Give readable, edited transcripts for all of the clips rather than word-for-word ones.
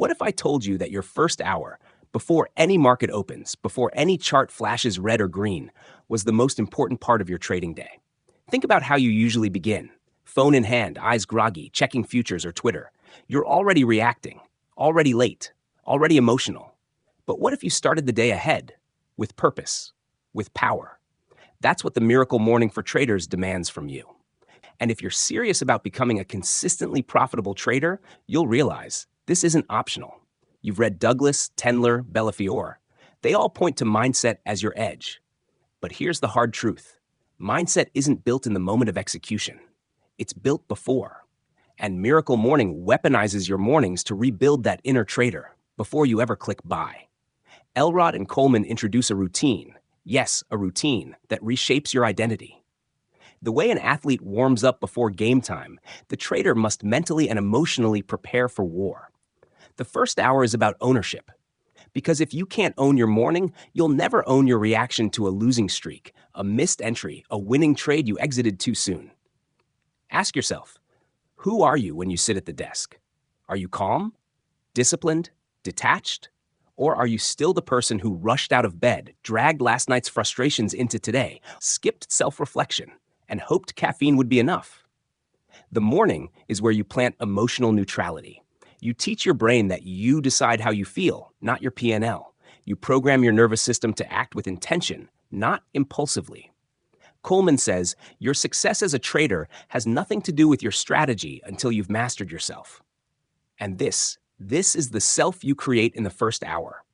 What if I told you that your first hour, before any market opens, before any chart flashes red or green, was the most important part of your trading day? Think about how you usually begin. Phone in hand, eyes groggy, checking futures or Twitter. You're already reacting, already late, already emotional. But what if you started the day ahead, with purpose, with power? That's what the Miracle Morning for Traders demands from you. And if you're serious about becoming a consistently profitable trader, you'll realize this isn't optional. You've read Douglas, Tendler, Bellafiore. They all point to mindset as your edge. But here's the hard truth. Mindset isn't built in the moment of execution. It's built before. And Miracle Morning weaponizes your mornings to rebuild that inner trader before you ever click buy. Elrod and Coleman introduce a routine, yes, a routine, that reshapes your identity. The way an athlete warms up before game time, the trader must mentally and emotionally prepare for war. The first hour is about ownership. Because if you can't own your morning, you'll never own your reaction to a losing streak, a missed entry, a winning trade you exited too soon. Ask yourself, who are you when you sit at the desk? Are you calm, disciplined, detached? Or are you still the person who rushed out of bed, dragged last night's frustrations into today, skipped self-reflection, and hoped caffeine would be enough? The morning is where you plant emotional neutrality. You teach your brain that you decide how you feel, not your P&L. You program your nervous system to act with intention, not impulsively. Coleman says, your success as a trader has nothing to do with your strategy until you've mastered yourself. And this is the self you create in the first hour.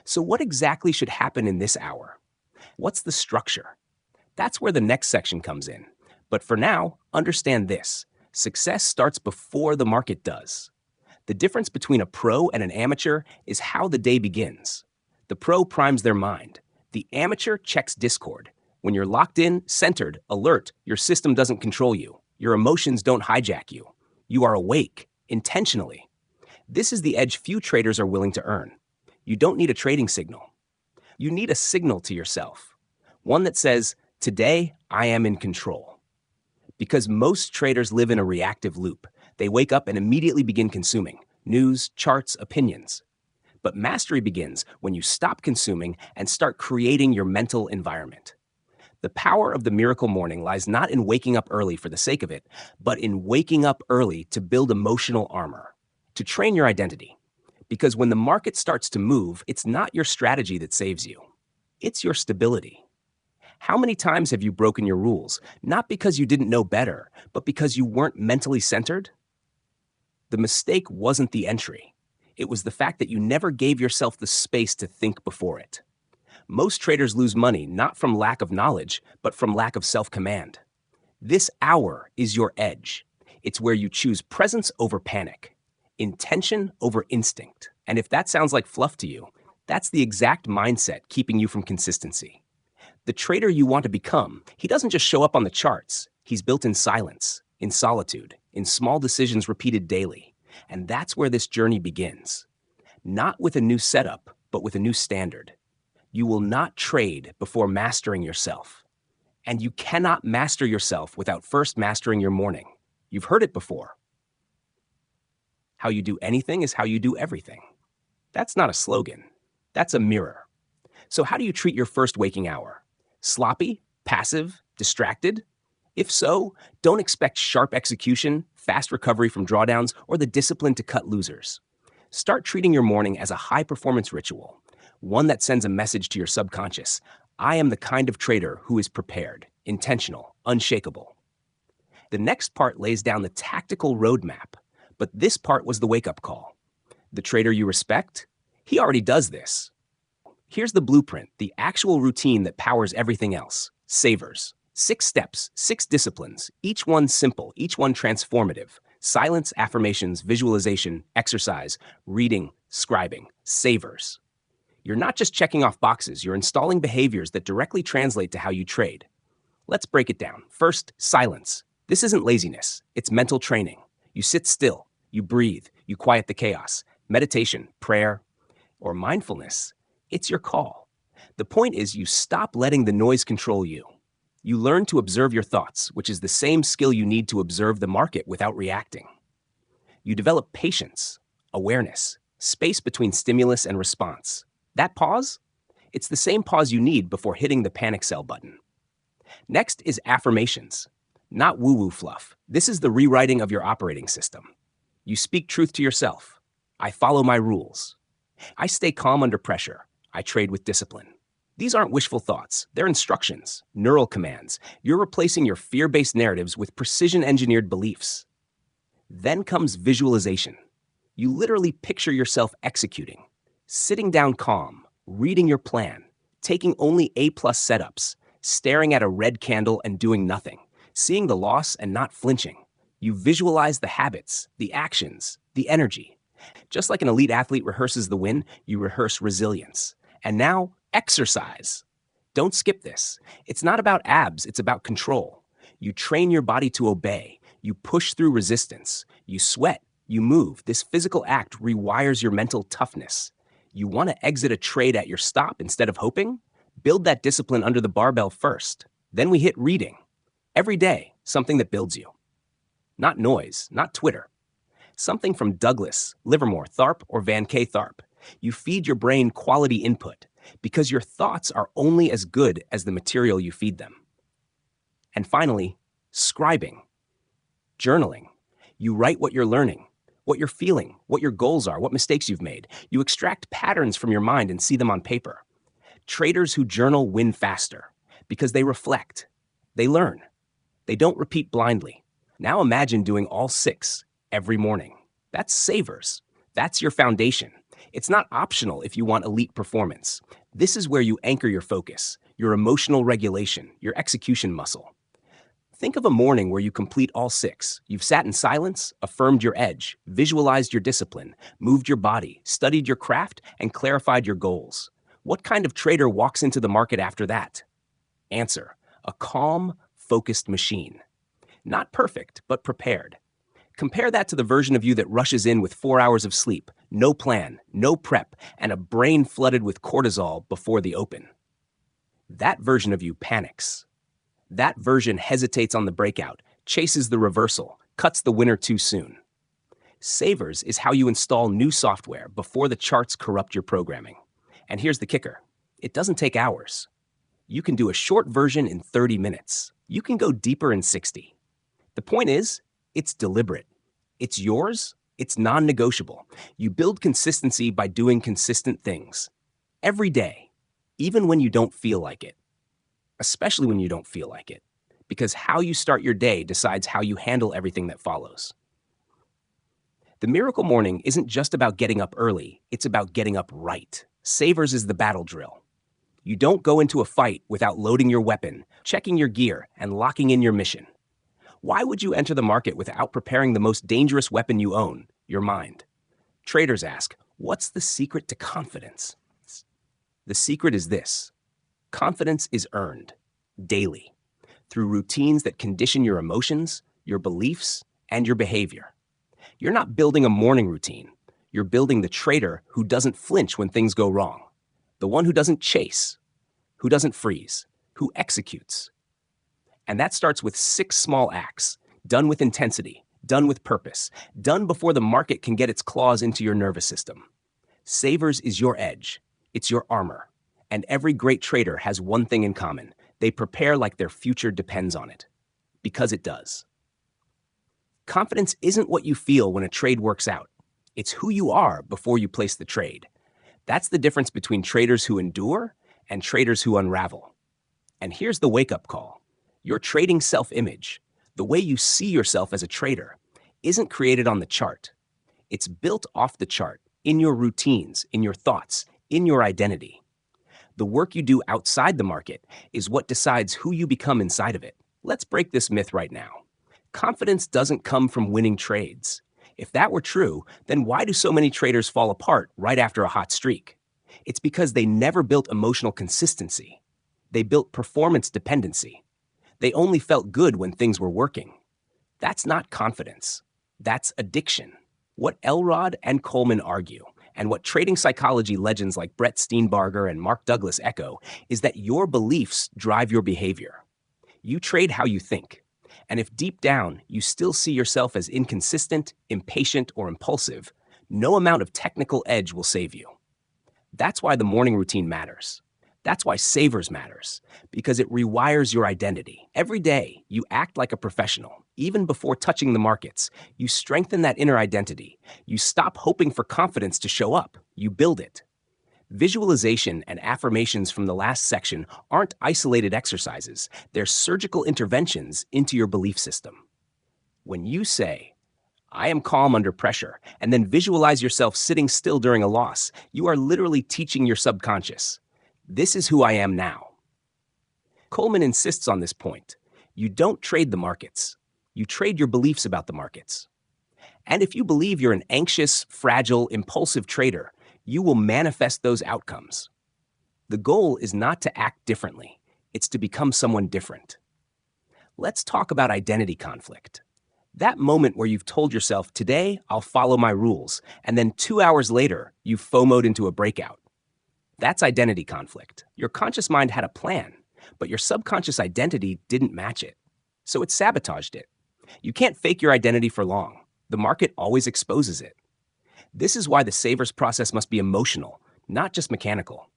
So what exactly should happen in this hour? What's the structure? That's where the next section comes in. But for now, understand this. Success starts before the market does. The difference between a pro and an amateur is how the day begins. The pro primes their mind. The amateur checks discord. When you're locked in, centered, alert, your system doesn't control you. Your emotions don't hijack you. You are awake, intentionally. This is the edge few traders are willing to earn. You don't need a trading signal. You need a signal to yourself. One that says, today, I am in control. Because most traders live in a reactive loop. They wake up and immediately begin consuming news, charts, opinions. But mastery begins when you stop consuming and start creating your mental environment. The power of the Miracle Morning lies not in waking up early for the sake of it, but in waking up early to build emotional armor, to train your identity. Because when the market starts to move, it's not your strategy that saves you. It's your stability. How many times have you broken your rules, not because you didn't know better, but because you weren't mentally centered? The mistake wasn't the entry. It was the fact that you never gave yourself the space to think before it. Most traders lose money not from lack of knowledge, but from lack of self-command. This hour is your edge. It's where you choose presence over panic, intention over instinct. And if that sounds like fluff to you, that's the exact mindset keeping you from consistency. The trader you want to become, he doesn't just show up on the charts. He's built in silence, in solitude, in small decisions repeated daily. And that's where this journey begins. Not with a new setup, but with a new standard. You will not trade before mastering yourself. And you cannot master yourself without first mastering your morning. You've heard it before. How you do anything is how you do everything. That's not a slogan. That's a mirror. So how do you treat your first waking hour? Sloppy? Passive? Distracted? If so, don't expect sharp execution, fast recovery from drawdowns, or the discipline to cut losers. Start treating your morning as a high-performance ritual, one that sends a message to your subconscious. I am the kind of trader who is prepared, intentional, unshakable. The next part lays down the tactical roadmap, but this part was the wake-up call. The trader you respect? He already does this. Here's the blueprint, the actual routine that powers everything else. Savers. 6 steps, 6 disciplines, each one simple, each one transformative. Silence, affirmations, visualization, exercise, reading, scribing. Savers. You're not just checking off boxes, you're installing behaviors that directly translate to how you trade. Let's break it down. First, silence. This isn't laziness, it's mental training. You sit still, you breathe, you quiet the chaos. Meditation, prayer, or mindfulness, it's your call. The point is you stop letting the noise control you. You learn to observe your thoughts, which is the same skill you need to observe the market without reacting. You develop patience, awareness, Space between stimulus and response. That pause? It's the same pause you need before hitting the panic sell button. Next is affirmations. Not woo-woo fluff. This is the rewriting of your operating system. You speak truth to yourself. I follow my rules. I stay calm under pressure. I trade with discipline. These aren't wishful thoughts. They're instructions, neural commands. You're replacing your fear-based narratives with precision-engineered beliefs. Then comes visualization. You literally picture yourself executing, sitting down calm, reading your plan, taking only A-plus setups, staring at a red candle and doing nothing, seeing the loss and not flinching. You visualize the habits, the actions, the energy. Just like an elite athlete rehearses the win, you rehearse resilience. And now, exercise. Don't skip this. It's not about abs, it's about control. You train your body to obey. You push through resistance. You sweat. You move. This physical act rewires your mental toughness. You want to exit a trade at your stop instead of hoping? Build that discipline under the barbell first. Then we hit reading. Every day, something that builds you. Not noise, not Twitter. Something from Douglas, Livermore, Tharp, or Van K. Tharp. You feed your brain quality input because your thoughts are only as good as the material you feed them. And finally, scribing. Journaling. You write what you're learning, what you're feeling, what your goals are, what mistakes you've made. You extract patterns from your mind and see them on paper. Traders who journal win faster because they reflect. They learn. They don't repeat blindly. Now imagine doing all 6 every morning. That's savers. That's your foundation. It's not optional if you want elite performance. This is where you anchor your focus, your emotional regulation, your execution muscle. Think of a morning where you complete all 6. You've sat in silence, affirmed your edge, visualized your discipline, moved your body, studied your craft, and clarified your goals. What kind of trader walks into the market after that? Answer: a calm, focused machine. Not perfect, but prepared. Compare that to the version of you that rushes in with 4 hours of sleep, no plan, no prep, and a brain flooded with cortisol before the open. That version of you panics. That version hesitates on the breakout, chases the reversal, cuts the winner too soon. Savers is how you install new software before the charts corrupt your programming. And here's the kicker. It doesn't take hours. You can do a short version in 30 minutes. You can go deeper in 60. The point is, it's deliberate. It's yours. It's non-negotiable. You build consistency by doing consistent things. Every day, even when you don't feel like it. Especially when you don't feel like it. Because how you start your day decides how you handle everything that follows. The miracle morning isn't just about getting up early. It's about getting up right. Savers is the battle drill. You don't go into a fight without loading your weapon, checking your gear, and locking in your mission. Why would you enter the market without preparing the most dangerous weapon you own, your mind? Traders ask, what's the secret to confidence? The secret is this. Confidence is earned, daily, through routines that condition your emotions, your beliefs, and your behavior. You're not building a morning routine. You're building the trader who doesn't flinch when things go wrong. The one who doesn't chase, who doesn't freeze, who executes. And that starts with 6 small acts, done with intensity, done with purpose, done before the market can get its claws into your nervous system. Savers is your edge. It's your armor. And every great trader has one thing in common. They prepare like their future depends on it. Because it does. Confidence isn't what you feel when a trade works out. It's who you are before you place the trade. That's the difference between traders who endure and traders who unravel. And here's the wake-up call. Your trading self-image, the way you see yourself as a trader, isn't created on the chart. It's built off the chart, in your routines, in your thoughts, in your identity. The work you do outside the market is what decides who you become inside of it. Let's break this myth right now. Confidence doesn't come from winning trades. If that were true, then why do so many traders fall apart right after a hot streak? It's because they never built emotional consistency. They built performance dependency. They only felt good when things were working. That's not confidence. That's addiction. What Elrod and Coleman argue, and what trading psychology legends like Brett Steenbarger and Mark Douglas echo, is that your beliefs drive your behavior. You trade how you think. And if deep down you still see yourself as inconsistent, impatient, or impulsive, No amount of technical edge will save you. That's why the morning routine matters. That's why Savers matters, because it rewires your identity. Every day, you act like a professional. Even before touching the markets, you strengthen that inner identity. You stop hoping for confidence to show up. You build it. Visualization and affirmations from the last section aren't isolated exercises. They're surgical interventions into your belief system. When you say, "I am calm under pressure," and then visualize yourself sitting still during a loss, you are literally teaching your subconscious, "This is who I am now." Coleman insists on this point. You don't trade the markets. You trade your beliefs about the markets. And if you believe you're an anxious, fragile, impulsive trader, you will manifest those outcomes. The goal is not to act differently. It's to become someone different. Let's talk about identity conflict. That moment where you've told yourself, "Today, I'll follow my rules," and then 2 hours later, you've FOMO'd into a breakout. That's identity conflict. Your conscious mind had a plan, but your subconscious identity didn't match it. So it sabotaged it. You can't fake your identity for long. The market always exposes it. This is why the Savers process must be emotional, not just mechanical.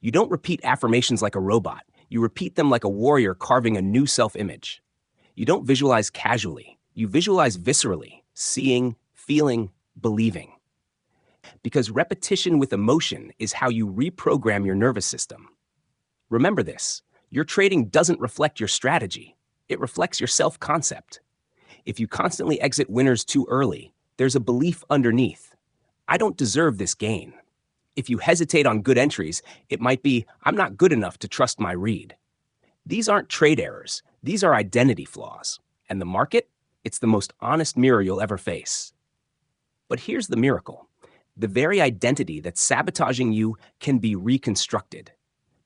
You don't repeat affirmations like a robot. You repeat them like a warrior carving a new self-image. You don't visualize casually. You visualize viscerally, seeing, feeling, believing. Because repetition with emotion is how you reprogram your nervous system. Remember this, your trading doesn't reflect your strategy. It reflects your self-concept. If you constantly exit winners too early, there's a belief underneath. "I don't deserve this gain." If you hesitate on good entries, it might be, "I'm not good enough to trust my read." These aren't trade errors. These are identity flaws. And the market? It's the most honest mirror you'll ever face. But here's the miracle. The very identity that's sabotaging you can be reconstructed.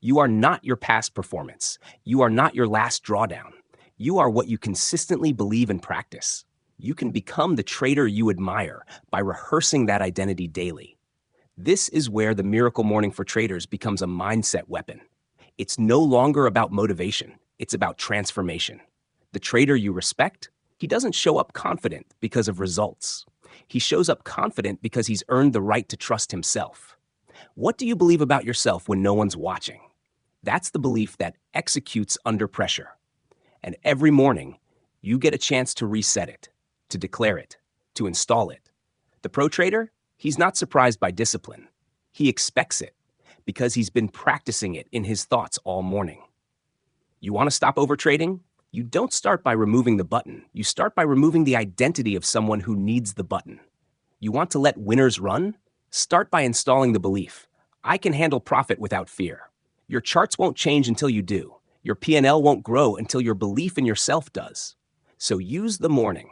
You are not your past performance. You are not your last drawdown. You are what you consistently believe and practice. You can become the trader you admire by rehearsing that identity daily. This is where the Miracle Morning for traders becomes a mindset weapon. It's no longer about motivation. It's about transformation. The trader you respect, he doesn't show up confident because of results. He shows up confident because he's earned the right to trust himself. What do you believe about yourself when no one's watching? That's the belief that executes under pressure. And every morning, you get a chance to reset it, to declare it, to install it. The pro trader, he's not surprised by discipline. He expects it because he's been practicing it in his thoughts all morning. You want to stop overtrading? You don't start by removing the button. You start by removing the identity of someone who needs the button. You want to let winners run? Start by installing the belief, "I can handle profit without fear." Your charts won't change until you do. Your P&L won't grow until your belief in yourself does. So use the morning.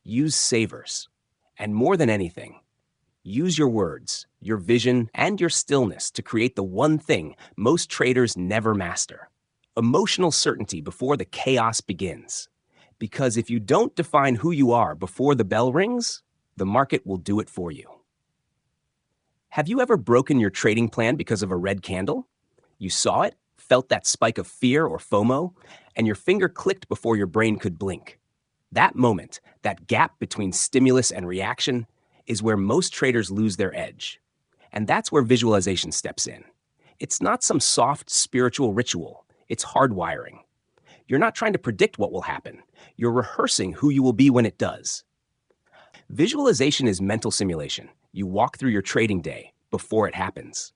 Use Savers. And more than anything, use your words, your vision, and your stillness to create the one thing most traders never master: emotional certainty before the chaos begins. Because if you don't define who you are before the bell rings, the market will do it for you. Have you ever broken your trading plan because of a red candle? You saw it, felt that spike of fear or FOMO, and your finger clicked before your brain could blink. That moment, that gap between stimulus and reaction, is where most traders lose their edge. And that's where visualization steps in. It's not some soft spiritual ritual. It's hardwiring. You're not trying to predict what will happen. You're rehearsing who you will be when it does. Visualization is mental simulation. You walk through your trading day before it happens.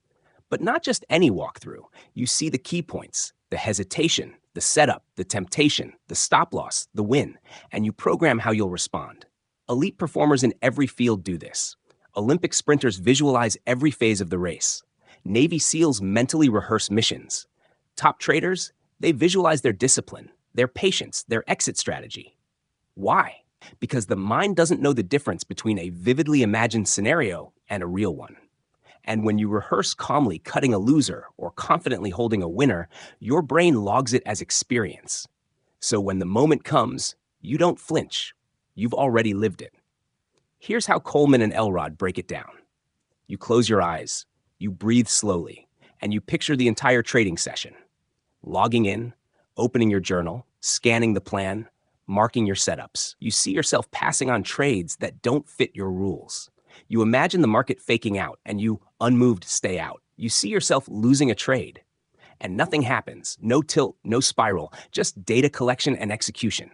But not just any walkthrough. You see the key points, the hesitation, the setup, the temptation, the stop loss, the win, and you program how you'll respond. Elite performers in every field do this. Olympic sprinters visualize every phase of the race. Navy SEALs mentally rehearse missions. Top traders, they visualize their discipline, their patience, their exit strategy. Why? Because the mind doesn't know the difference between a vividly imagined scenario and a real one. And when you rehearse calmly cutting a loser or confidently holding a winner, your brain logs it as experience. So when the moment comes, you don't flinch. You've already lived it. Here's how Coleman and Elrod break it down. You close your eyes, you breathe slowly, and you picture the entire trading session. Logging in, opening your journal, scanning the plan, marking your setups. You see yourself passing on trades that don't fit your rules. You imagine the market faking out and you, unmoved, stay out. You see yourself losing a trade. And nothing happens. No tilt, no spiral, just data collection and execution.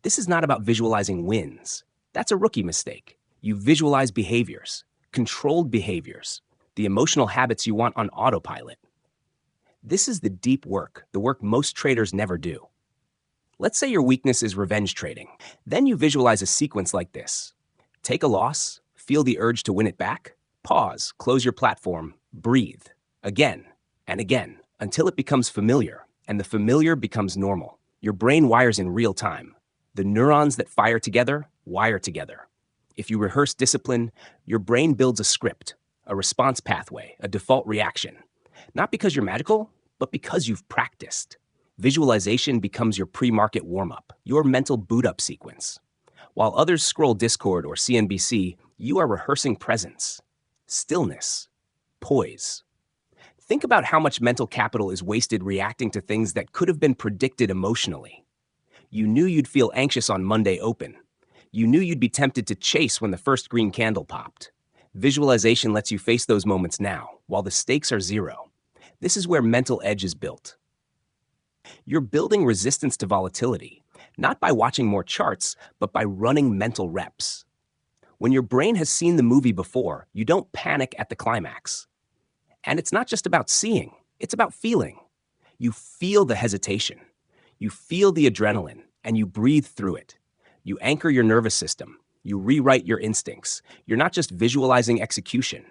This is not about visualizing wins. That's a rookie mistake. You visualize behaviors, controlled behaviors, the emotional habits you want on autopilot. This is the deep work, the work most traders never do. Let's say your weakness is revenge trading. Then you visualize a sequence like this. Take a loss, feel the urge to win it back, pause, close your platform, breathe, again and again, until it becomes familiar, and the familiar becomes normal. Your brain wires in real time. The neurons that fire together wire together. If you rehearse discipline, your brain builds a script, a response pathway, a default reaction. Not because you're magical, but because you've practiced. Visualization becomes your pre-market warm-up, your mental boot-up sequence. While others scroll Discord or CNBC, you are rehearsing presence, stillness, poise. Think about how much mental capital is wasted reacting to things that could have been predicted emotionally. You knew you'd feel anxious on Monday open. You knew you'd be tempted to chase when the first green candle popped. Visualization lets you face those moments now, while the stakes are zero. This is where mental edge is built. You're building resistance to volatility, not by watching more charts, but by running mental reps. When your brain has seen the movie before, you don't panic at the climax. And it's not just about seeing, it's about feeling. You feel the hesitation. You feel the adrenaline, and you breathe through it. You anchor your nervous system. You rewrite your instincts. You're not just visualizing execution.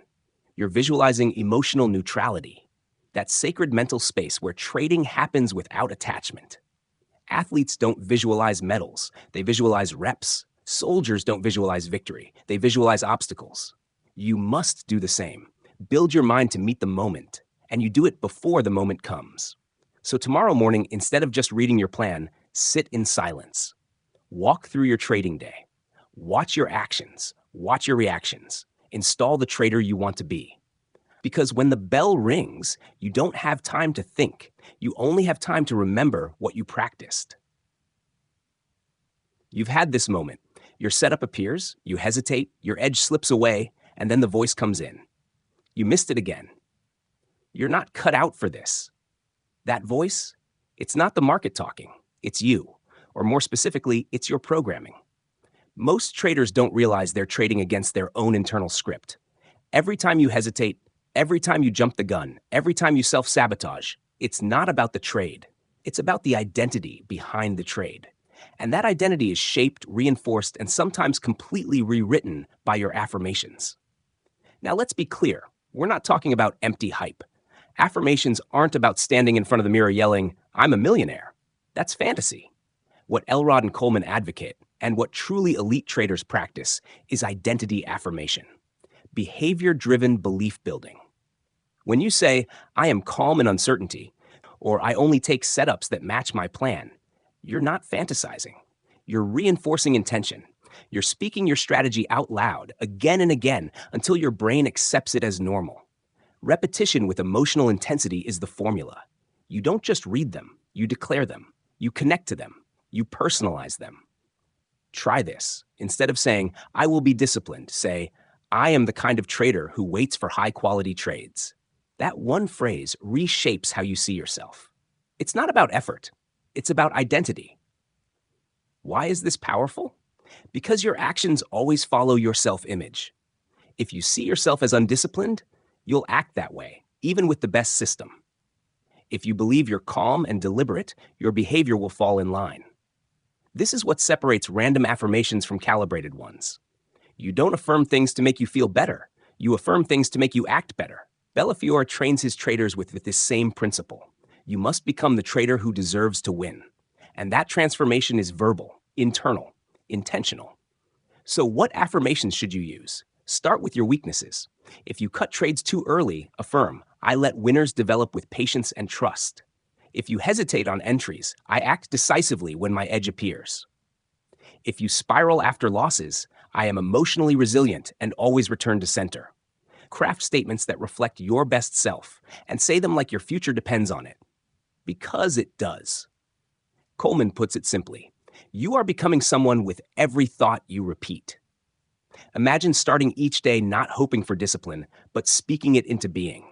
You're visualizing emotional neutrality. That sacred mental space where trading happens without attachment. Athletes don't visualize medals, they visualize reps. Soldiers don't visualize victory, they visualize obstacles. You must do the same. Build your mind to meet the moment, and you do it before the moment comes. So tomorrow morning, instead of just reading your plan, sit in silence. Walk through your trading day. Watch your actions, watch your reactions. Install the trader you want to be. Because when the bell rings, you don't have time to think. You only have time to remember what you practiced. You've had this moment. Your setup appears, you hesitate, your edge slips away, and then the voice comes in. You missed it again. You're not cut out for this. That voice, it's not the market talking, it's you. Or more specifically, it's your programming. Most traders don't realize they're trading against their own internal script. Every time you hesitate, every time you jump the gun, every time you self-sabotage, it's not about the trade. It's about the identity behind the trade. And that identity is shaped, reinforced, and sometimes completely rewritten by your affirmations. Now let's be clear, we're not talking about empty hype. Affirmations aren't about standing in front of the mirror yelling, "I'm a millionaire." That's fantasy. What Elrod and Coleman advocate, and what truly elite traders practice, is identity affirmation. Behavior-driven belief building. When you say, "I am calm in uncertainty," or "I only take setups that match my plan," you're not fantasizing. You're reinforcing intention. You're speaking your strategy out loud again and again until your brain accepts it as normal. Repetition with emotional intensity is the formula. You don't just read them, you declare them. You connect to them. You personalize them. Try this. Instead of saying, "I will be disciplined," say, "I am the kind of trader who waits for high-quality trades." That one phrase reshapes how you see yourself. It's not about effort. It's about identity. Why is this powerful? Because your actions always follow your self-image. If you see yourself as undisciplined, you'll act that way, even with the best system. If you believe you're calm and deliberate, your behavior will fall in line. This is what separates random affirmations from calibrated ones. You don't affirm things to make you feel better. You affirm things to make you act better. Bellafiore trains his traders with this same principle. You must become the trader who deserves to win. And that transformation is verbal, internal, intentional. So what affirmations should you use? Start with your weaknesses. If you cut trades too early, affirm, "I let winners develop with patience and trust." If you hesitate on entries, "I act decisively when my edge appears." If you spiral after losses, "I am emotionally resilient and always return to center." Craft statements that reflect your best self and say them like your future depends on it. Because it does. Coleman puts it simply, you are becoming someone with every thought you repeat. Imagine starting each day not hoping for discipline, but speaking it into being.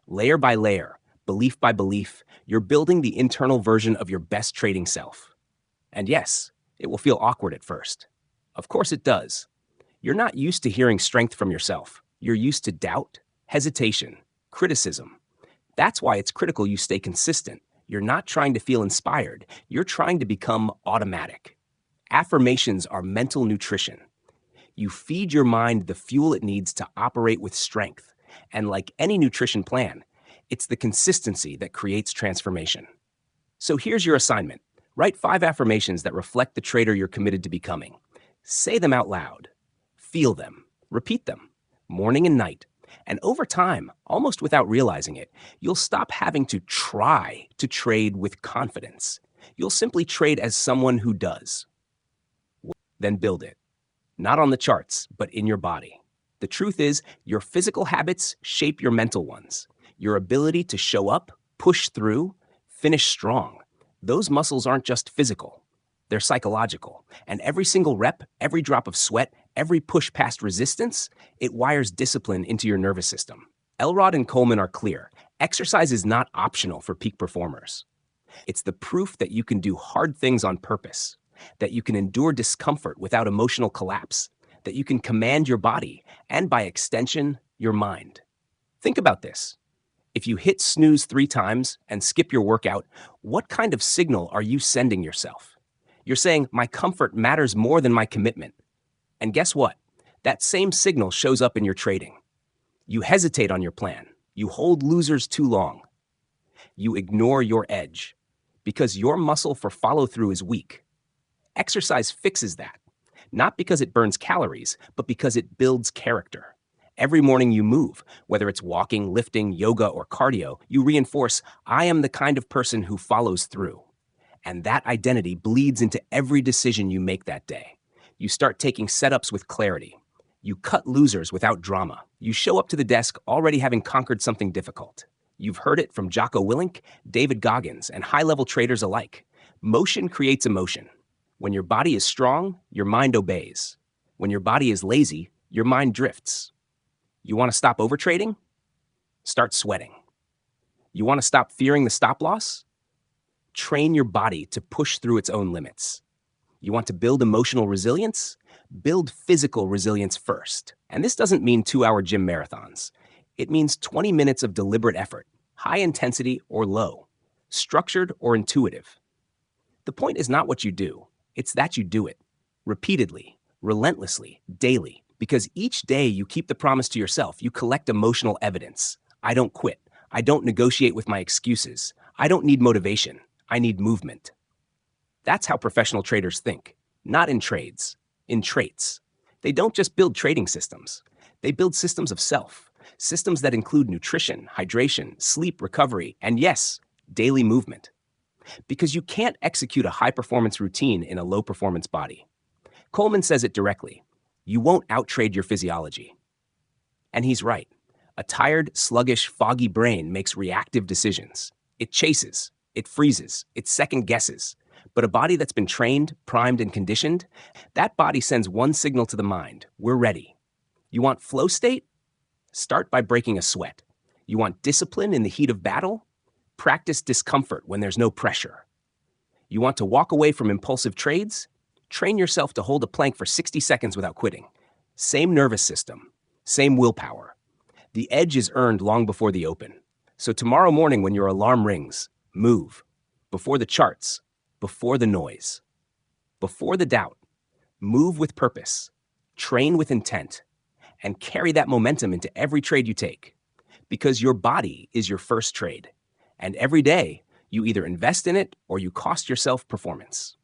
Layer by layer, belief by belief, you're building the internal version of your best trading self. And yes, it will feel awkward at first. Of course it does. You're not used to hearing strength from yourself. You're used to doubt, hesitation, criticism. That's why it's critical you stay consistent. You're not trying to feel inspired. You're trying to become automatic. Affirmations are mental nutrition. You feed your mind the fuel it needs to operate with strength. And like any nutrition plan, it's the consistency that creates transformation. So here's your assignment. Write 5 affirmations that reflect the trader you're committed to becoming. Say them out loud. Feel them. Repeat them. Morning and night. And over time, almost without realizing it, you'll stop having to try to trade with confidence. You'll simply trade as someone who does. Then build it. Not on the charts, but in your body. The truth is, your physical habits shape your mental ones. Your ability to show up, push through, finish strong. Those muscles aren't just physical. They're psychological. And every single rep, every drop of sweat, every push past resistance, it wires discipline into your nervous system. Elrod and Coleman are clear. Exercise is not optional for peak performers. It's the proof that you can do hard things on purpose, that you can endure discomfort without emotional collapse, that you can command your body, and by extension, your mind. Think about this. If you hit snooze 3 times and skip your workout, what kind of signal are you sending yourself? You're saying, my comfort matters more than my commitment. And guess what? That same signal shows up in your trading. You hesitate on your plan. You hold losers too long. You ignore your edge because your muscle for follow-through is weak. Exercise fixes that, not because it burns calories, but because it builds character. Every morning you move, whether it's walking, lifting, yoga, or cardio, you reinforce, I am the kind of person who follows through. And that identity bleeds into every decision you make that day. You start taking setups with clarity. You cut losers without drama. You show up to the desk already having conquered something difficult. You've heard it from Jocko Willink, David Goggins, and high-level traders alike. Motion creates emotion. When your body is strong, your mind obeys. When your body is lazy, your mind drifts. You want to stop overtrading? Start sweating. You want to stop fearing the stop loss? Train your body to push through its own limits. You want to build emotional resilience? Build physical resilience first. And this doesn't mean 2-hour gym marathons. It means 20 minutes of deliberate effort, high intensity or low, structured or intuitive. The point is not what you do, it's that you do it. Repeatedly, relentlessly, daily. Because each day you keep the promise to yourself, you collect emotional evidence. I don't quit. I don't negotiate with my excuses. I don't need motivation. I need movement. That's how professional traders think, not in trades, in traits. They don't just build trading systems. They build systems of self, systems that include nutrition, hydration, sleep, recovery, and yes, daily movement. Because you can't execute a high-performance routine in a low-performance body. Coleman says it directly. You won't outtrade your physiology. And he's right. A tired, sluggish, foggy brain makes reactive decisions. It chases, it freezes, it second-guesses. But a body that's been trained, primed, and conditioned, that body sends one signal to the mind. We're ready. You want flow state? Start by breaking a sweat. You want discipline in the heat of battle? Practice discomfort when there's no pressure. You want to walk away from impulsive trades? Train yourself to hold a plank for 60 seconds without quitting. Same nervous system, same willpower. The edge is earned long before the open. So tomorrow morning when your alarm rings, move. Before the charts, before the noise, before the doubt. Move with purpose, train with intent, and carry that momentum into every trade you take. Because your body is your first trade. And every day, you either invest in it or you cost yourself performance.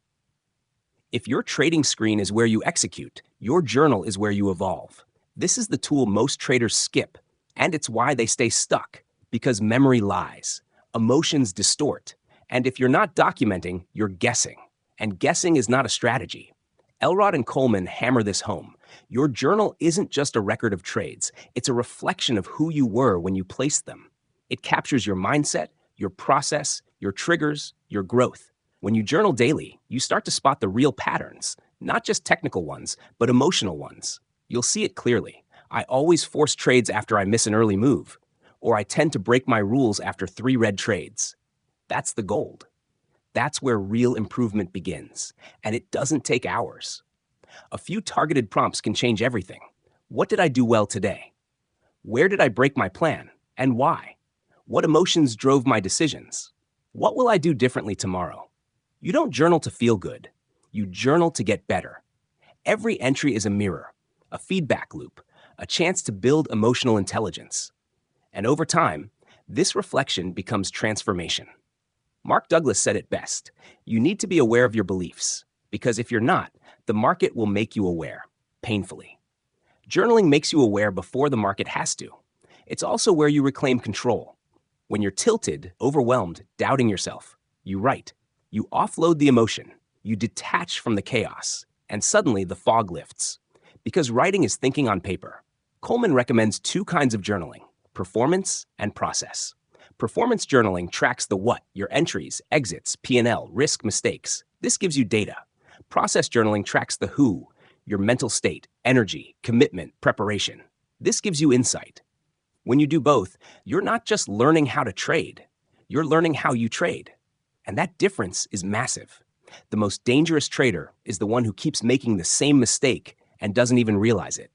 If your trading screen is where you execute, your journal is where you evolve. This is the tool most traders skip, and it's why they stay stuck, because memory lies, emotions distort, and if you're not documenting, you're guessing. And guessing is not a strategy. Elrod and Coleman hammer this home. Your journal isn't just a record of trades, it's a reflection of who you were when you placed them. It captures your mindset, your process, your triggers, your growth. When you journal daily, you start to spot the real patterns, not just technical ones, but emotional ones. You'll see it clearly. I always force trades after I miss an early move, or I tend to break my rules after 3 red trades. That's the gold. That's where real improvement begins, and it doesn't take hours. A few targeted prompts can change everything. What did I do well today? Where did I break my plan, and why? What emotions drove my decisions? What will I do differently tomorrow? You don't journal to feel good. You journal to get better. Every entry is a mirror, a feedback loop, a chance to build emotional intelligence. And over time, this reflection becomes transformation. Mark Douglas said it best. You need to be aware of your beliefs, because if you're not, the market will make you aware, painfully. Journaling makes you aware before the market has to. It's also where you reclaim control. When you're tilted, overwhelmed, doubting yourself, you write. You offload the emotion. You detach from the chaos. And suddenly the fog lifts. Because writing is thinking on paper. Coleman recommends 2 kinds of journaling, performance and process. Performance journaling tracks the what, your entries, exits, P&L, risk, mistakes. This gives you data. Process journaling tracks the who, your mental state, energy, commitment, preparation. This gives you insight. When you do both, you're not just learning how to trade, you're learning how you trade. And that difference is massive. The most dangerous trader is the one who keeps making the same mistake and doesn't even realize it.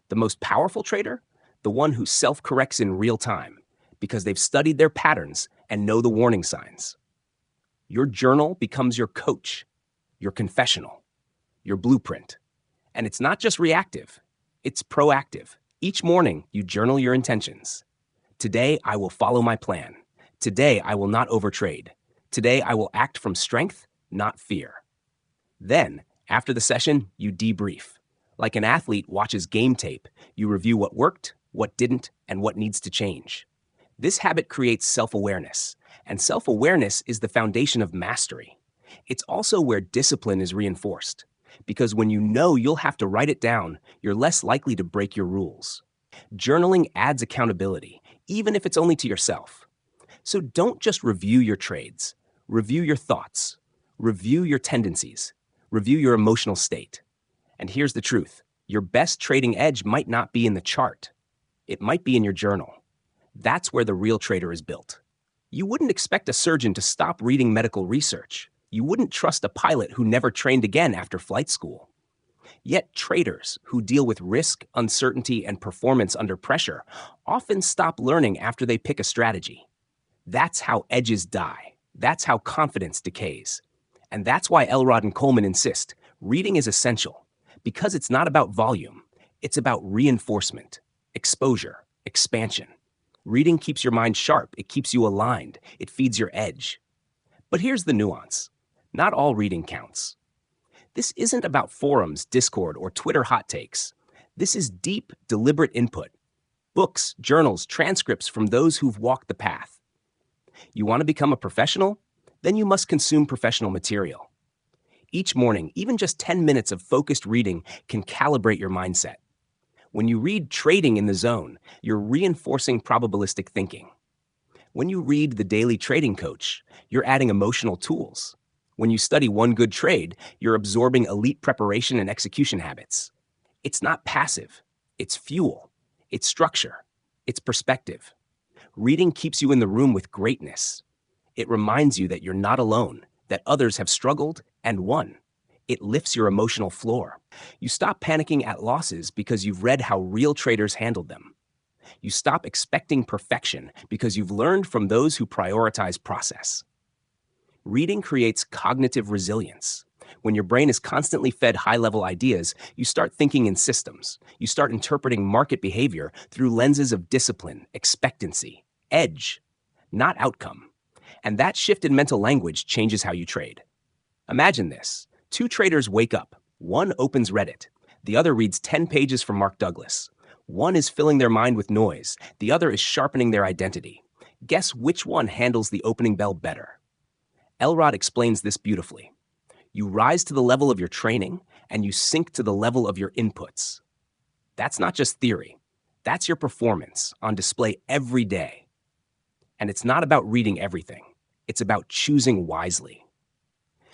The most powerful trader? The one who self-corrects in real time because they've studied their patterns and know the warning signs. Your journal becomes your coach, your confessional, your blueprint. And it's not just reactive, it's proactive. Each morning, you journal your intentions. Today, I will follow my plan. Today, I will not overtrade. Today, I will act from strength, not fear. Then, after the session, you debrief. Like an athlete watches game tape, you review what worked, what didn't, and what needs to change. This habit creates self-awareness, and self-awareness is the foundation of mastery. It's also where discipline is reinforced, because when you know you'll have to write it down, you're less likely to break your rules. Journaling adds accountability, even if it's only to yourself. So don't just review your trades. Review your thoughts. Review your tendencies. Review your emotional state. And here's the truth. Your best trading edge might not be in the chart. It might be in your journal. That's where the real trader is built. You wouldn't expect a surgeon to stop reading medical research. You wouldn't trust a pilot who never trained again after flight school. Yet traders who deal with risk, uncertainty, and performance under pressure often stop learning after they pick a strategy. That's how edges die. That's how confidence decays. And that's why Elrod and Coleman insist reading is essential, because it's not about volume. It's about reinforcement, exposure, expansion. Reading keeps your mind sharp. It keeps you aligned. It feeds your edge. But here's the nuance. Not all reading counts. This isn't about forums, Discord, or Twitter hot takes. This is deep, deliberate input. Books, journals, transcripts from those who've walked the path. You want to become a professional? Then you must consume professional material. Each morning, even just 10 minutes of focused reading can calibrate your mindset. When you read Trading in the Zone, you're reinforcing probabilistic thinking. When you read The Daily Trading Coach, you're adding emotional tools. When you study One Good Trade, you're absorbing elite preparation and execution habits. It's not passive. It's fuel. It's structure. It's perspective. Reading keeps you in the room with greatness. It reminds you that you're not alone, that others have struggled and won. It lifts your emotional floor. You stop panicking at losses because you've read how real traders handled them. You stop expecting perfection because you've learned from those who prioritize process. Reading creates cognitive resilience. When your brain is constantly fed high-level ideas, you start thinking in systems. You start interpreting market behavior through lenses of discipline, expectancy, edge, not outcome. And that shift in mental language changes how you trade. Imagine this. 2 traders wake up. One opens Reddit. The other reads 10 pages from Mark Douglas. One is filling their mind with noise. The other is sharpening their identity. Guess which one handles the opening bell better? Elrod explains this beautifully. You rise to the level of your training, and you sink to the level of your inputs. That's not just theory. That's your performance on display every day. And it's not about reading everything. It's about choosing wisely.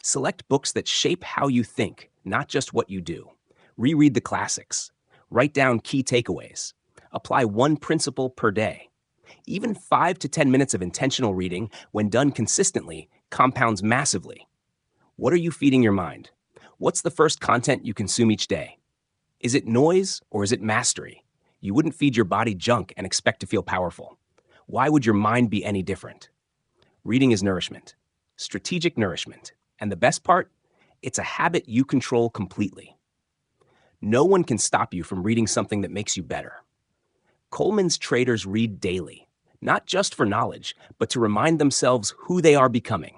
Select books that shape how you think, not just what you do. Reread the classics. Write down key takeaways. Apply one principle per day. Even 5 to 10 minutes of intentional reading, when done consistently, compounds massively. What are you feeding your mind? What's the first content you consume each day? Is it noise or is it mastery? You wouldn't feed your body junk and expect to feel powerful. Why would your mind be any different? Reading is nourishment, strategic nourishment. And the best part? It's a habit you control completely. No one can stop you from reading something that makes you better. Coleman's traders read daily, not just for knowledge, but to remind themselves who they are becoming.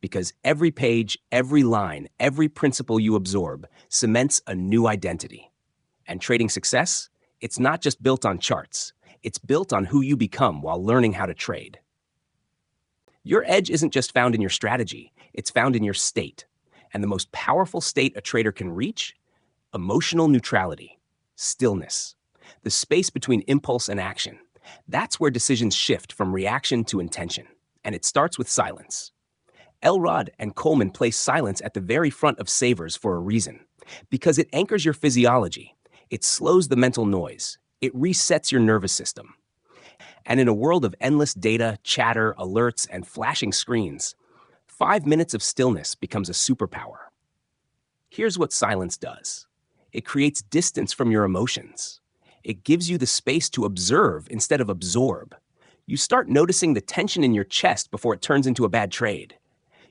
Because every page, every line, every principle you absorb cements a new identity. And trading success? It's not just built on charts. It's built on who you become while learning how to trade. Your edge isn't just found in your strategy, it's found in your state. And the most powerful state a trader can reach? Emotional neutrality, stillness, the space between impulse and action. That's where decisions shift from reaction to intention. And it starts with silence. Elrod and Coleman place silence at the very front of savers for a reason. Because it anchors your physiology. It slows the mental noise. It resets your nervous system. And in a world of endless data, chatter, alerts, and flashing screens, 5 minutes of stillness becomes a superpower. Here's what silence does. It creates distance from your emotions. It gives you the space to observe instead of absorb. You start noticing the tension in your chest before it turns into a bad trade.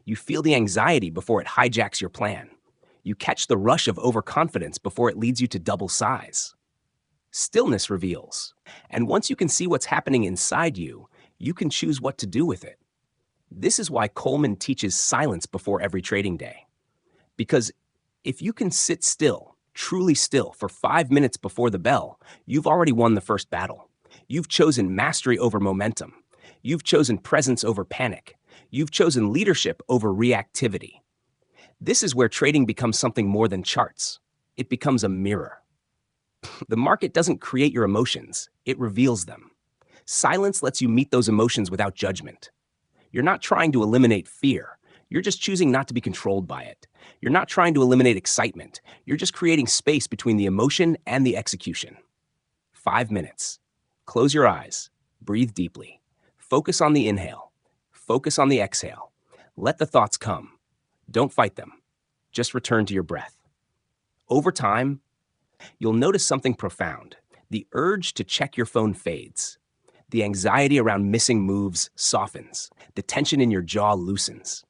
You feel the anxiety before it hijacks your plan. You catch the rush of overconfidence before it leads you to double size. Stillness reveals. And once you can see what's happening inside you, you can choose what to do with it. This is why Coleman teaches silence before every trading day. Because if you can sit still, truly still, for 5 minutes before the bell, you've already won the first battle. You've chosen mastery over momentum. You've chosen presence over panic. You've chosen leadership over reactivity. This is where trading becomes something more than charts. It becomes a mirror. The market doesn't create your emotions, it reveals them. Silence lets you meet those emotions without judgment. You're not trying to eliminate fear. You're just choosing not to be controlled by it. You're not trying to eliminate excitement. You're just creating space between the emotion and the execution. 5 minutes. Close your eyes. Breathe deeply. Focus on the inhale. Focus on the exhale. Let the thoughts come. Don't fight them. Just return to your breath. Over time, you'll notice something profound. The urge to check your phone fades. The anxiety around missing moves softens. The tension in your jaw loosens.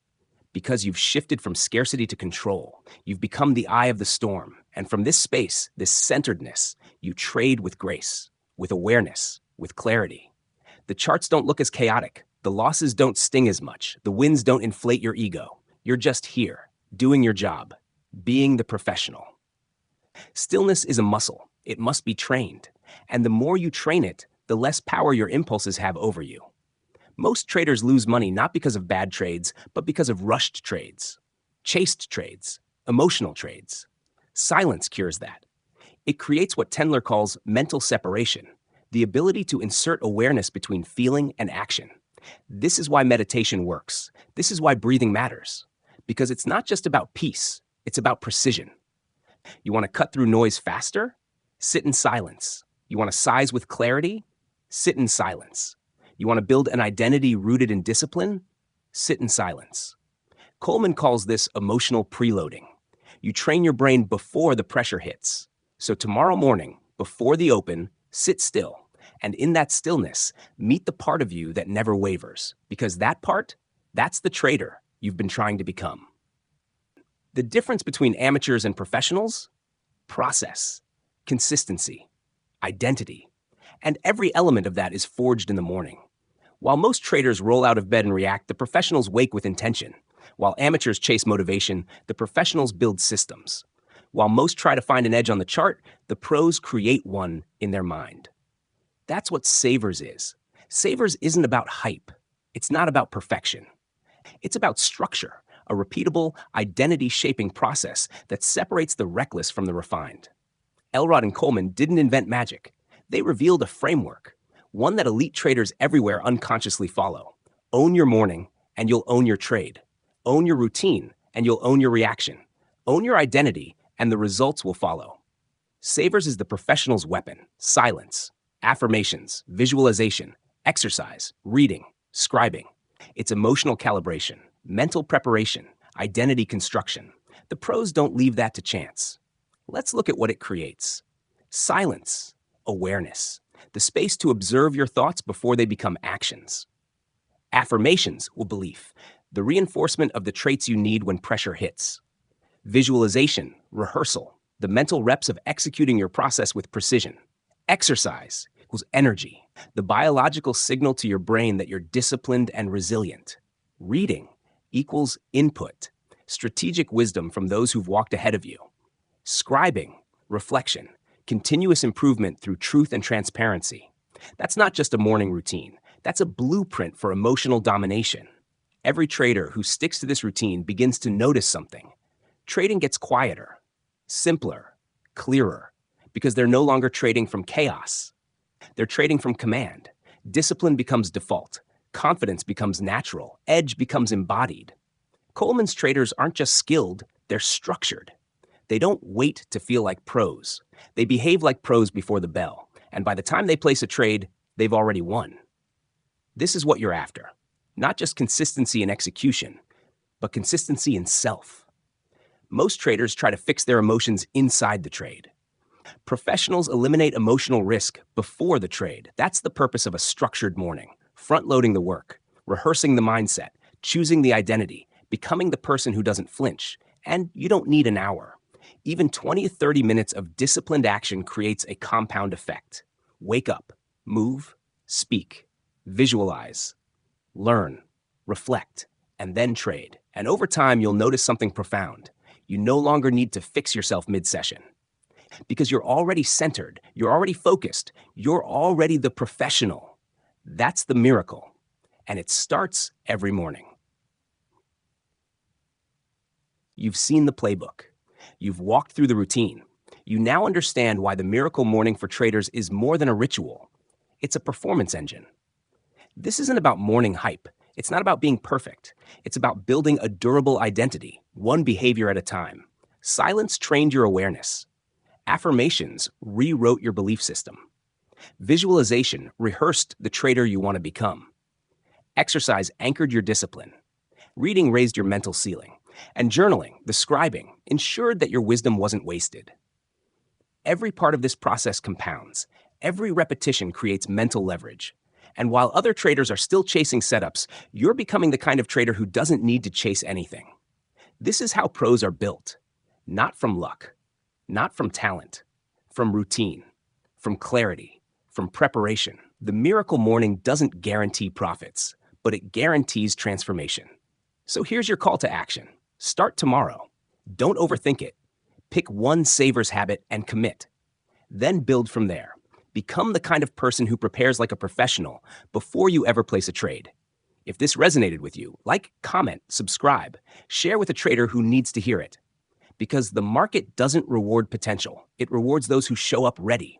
Because you've shifted from scarcity to control, you've become the eye of the storm. And from this space, this centeredness, you trade with grace, with awareness, with clarity. The charts don't look as chaotic. The losses don't sting as much. The wins don't inflate your ego. You're just here, doing your job, being the professional. Stillness is a muscle. It must be trained. And the more you train it, the less power your impulses have over you. Most traders lose money not because of bad trades, but because of rushed trades, chased trades, emotional trades. Silence cures that. It creates what Tendler calls mental separation, the ability to insert awareness between feeling and action. This is why meditation works. This is why breathing matters. Because it's not just about peace, it's about precision. You want to cut through noise faster? Sit in silence. You want to size with clarity? Sit in silence. You want to build an identity rooted in discipline? Sit in silence. Coleman calls this emotional preloading. You train your brain before the pressure hits. So tomorrow morning, before the open, sit still. And in that stillness, meet the part of you that never wavers. Because that part, that's the trader you've been trying to become. The difference between amateurs and professionals? Process, consistency, identity. And every element of that is forged in the morning. While most traders roll out of bed and react, the professionals wake with intention. While amateurs chase motivation, the professionals build systems. While most try to find an edge on the chart, the pros create one in their mind. That's what Savers is. Savers isn't about hype. It's not about perfection. It's about structure, a repeatable, identity-shaping process that separates the reckless from the refined. Elrod and Coleman didn't invent magic. They revealed a framework, one that elite traders everywhere unconsciously follow. Own your morning, and you'll own your trade. Own your routine, and you'll own your reaction. Own your identity, and the results will follow. Savers is the professional's weapon: silence, affirmations, visualization, exercise, reading, scribing. It's emotional calibration, mental preparation, identity construction. The pros don't leave that to chance. Let's look at what it creates. Silence, awareness, the space to observe your thoughts before they become actions. Affirmations, belief, the reinforcement of the traits you need when pressure hits. Visualization, rehearsal, the mental reps of executing your process with precision. Exercise equals energy, the biological signal to your brain that you're disciplined and resilient. Reading equals input, strategic wisdom from those who've walked ahead of you. Scribing, reflection, continuous improvement through truth and transparency. That's not just a morning routine. That's a blueprint for emotional domination. Every trader who sticks to this routine begins to notice something. Trading gets quieter, simpler, clearer, because they're no longer trading from chaos. They're trading from command. Discipline becomes default. Confidence becomes natural. Edge becomes embodied. Coleman's traders aren't just skilled, they're structured. They don't wait to feel like pros. They behave like pros before the bell, and by the time they place a trade, they've already won. This is what you're after. Not just consistency in execution, but consistency in self. Most traders try to fix their emotions inside the trade. Professionals eliminate emotional risk before the trade. That's the purpose of a structured morning. Front-loading the work, rehearsing the mindset, choosing the identity, becoming the person who doesn't flinch. And you don't need an hour. Even 20 to 30 minutes of disciplined action creates a compound effect. Wake up, move, speak, visualize, learn, reflect, and then trade. And over time, you'll notice something profound. You no longer need to fix yourself mid-session. Because you're already centered, you're already focused, you're already the professional. That's the miracle. And it starts every morning. You've seen the playbook. You've walked through the routine. You now understand why the miracle morning for traders is more than a ritual. It's a performance engine. This isn't about morning hype. It's not about being perfect. It's about building a durable identity, one behavior at a time. Silence trained your awareness. Affirmations rewrote your belief system. Visualization rehearsed the trader you want to become. Exercise anchored your discipline. Reading raised your mental ceiling. And journaling, the scribing, ensured that your wisdom wasn't wasted. Every part of this process compounds. Every repetition creates mental leverage. And while other traders are still chasing setups, you're becoming the kind of trader who doesn't need to chase anything. This is how pros are built. Not from luck, not from talent, from routine, from clarity, from preparation. The miracle morning doesn't guarantee profits, but it guarantees transformation. So here's your call to action. Start tomorrow. Don't overthink it. Pick one savers habit and commit. Then build from there. Become the kind of person who prepares like a professional before you ever place a trade. If this resonated with you, like, comment, subscribe, share with a trader who needs to hear it. Because the market doesn't reward potential. It rewards those who show up ready.